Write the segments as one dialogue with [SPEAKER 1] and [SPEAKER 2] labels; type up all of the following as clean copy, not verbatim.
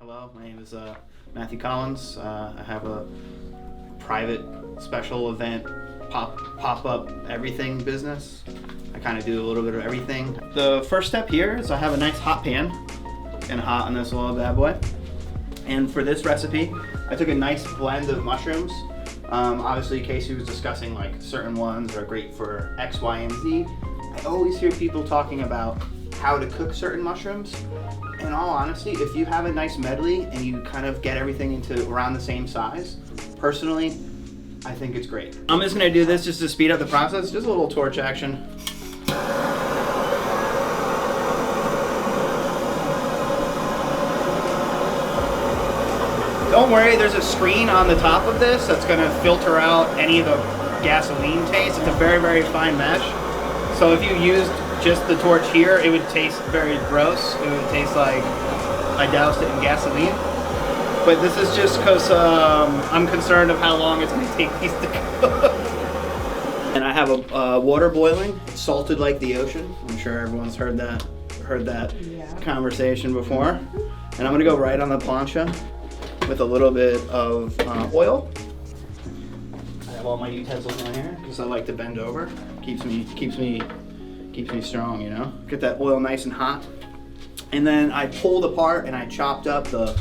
[SPEAKER 1] Hello, my name is Matthew Collins. I have a private special event pop-up everything business. I kind of do a little bit of everything. The first step here is I have a nice hot pan, and hot on this little bad boy. And for this recipe, I took a nice blend of mushrooms. Obviously, Casey was discussing like certain ones are great for X, Y, and Z. I always hear people talking about how to cook certain mushrooms. In all honesty, if you have a nice medley and you kind of get everything into around the same size, personally, I think it's great. I'm just gonna do this just to speed up the process, just a little torch action. Don't worry, there's a screen on the top of this that's gonna filter out any of the gasoline taste. It's a very, very fine mesh. So if you used just the torch here, it would taste very gross. It would taste like I doused it in gasoline. But this is just because I'm concerned of how long it's going to take these to cook. And I have a water boiling. It's salted like the ocean. I'm sure everyone's heard that conversation before. And I'm going to go right on the plancha with a little bit of oil. I have all my utensils in here because I like to bend over. Keeps me strong, you know? Get that oil nice and hot. And then I pulled apart and I chopped up the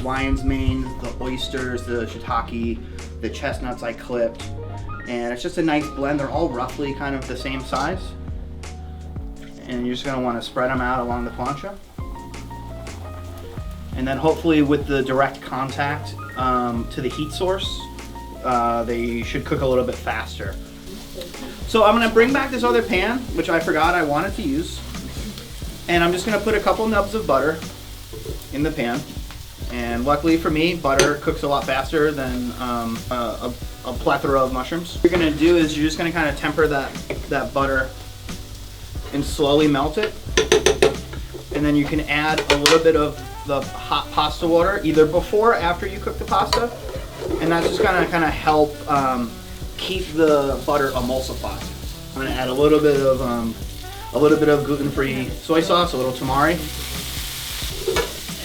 [SPEAKER 1] lion's mane, the oysters, the shiitake, the chestnuts I clipped. And it's just a nice blend. They're all roughly kind of the same size. And you're just gonna wanna spread them out along the plancha. And then hopefully with the direct contact to the heat source, they should cook a little bit faster. So I'm gonna bring back this other pan, which I forgot I wanted to use. And I'm just gonna put a couple nubs of butter in the pan. And luckily for me, butter cooks a lot faster than a plethora of mushrooms. What you're gonna do is you're just gonna kind of temper that butter and slowly melt it. And then you can add a little bit of the hot pasta water, either before or after you cook the pasta. And that's just gonna kind of help keep the butter emulsified. I'm gonna add a little bit of gluten-free soy sauce, a little tamari.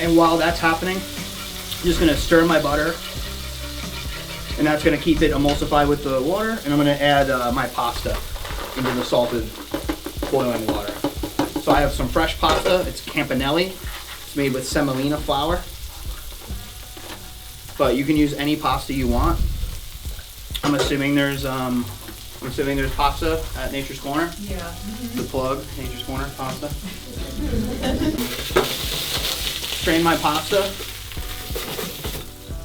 [SPEAKER 1] And while that's happening, I'm just gonna stir my butter, and that's gonna keep it emulsified with the water. And I'm gonna add my pasta into the salted boiling water. So I have some fresh pasta. It's campanelli. It's made with semolina flour, but you can use any pasta you want. I'm assuming there's pasta at Nature's Corner.
[SPEAKER 2] Yeah.
[SPEAKER 1] The plug, Nature's Corner pasta. Strain my pasta,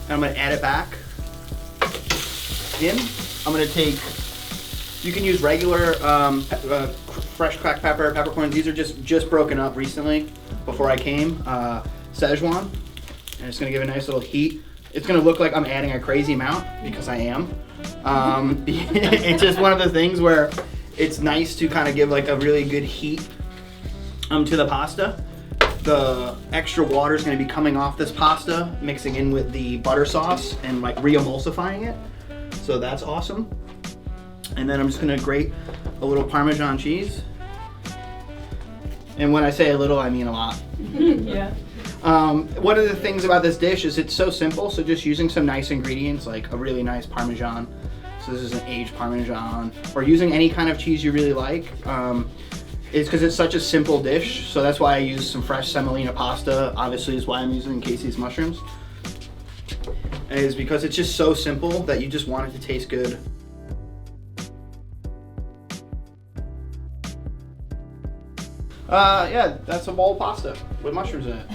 [SPEAKER 1] and I'm gonna add it back in. I'm gonna take, you can use regular fresh cracked peppercorn. These are just broken up recently before I came. Szechuan, and it's gonna give a nice little heat. It's gonna look like I'm adding a crazy amount because I am. It's just one of the things where it's nice to kind of give like a really good heat to the pasta. The extra water is going to be coming off this pasta, mixing in with the butter sauce and like re-emulsifying it. So that's awesome. And then I'm just going to grate a little Parmesan cheese. And when I say a little, I mean a lot.
[SPEAKER 2] Yeah.
[SPEAKER 1] One of the things about this dish is it's so simple, so just using some nice ingredients like a really nice Parmesan, so this is an aged Parmesan, or using any kind of cheese you really like, is because it's such a simple dish. So that's why I use some fresh semolina pasta, obviously is why I'm using Casey's mushrooms, is because it's just so simple that you just want it to taste good. Yeah, that's a bowl of pasta with mushrooms in it.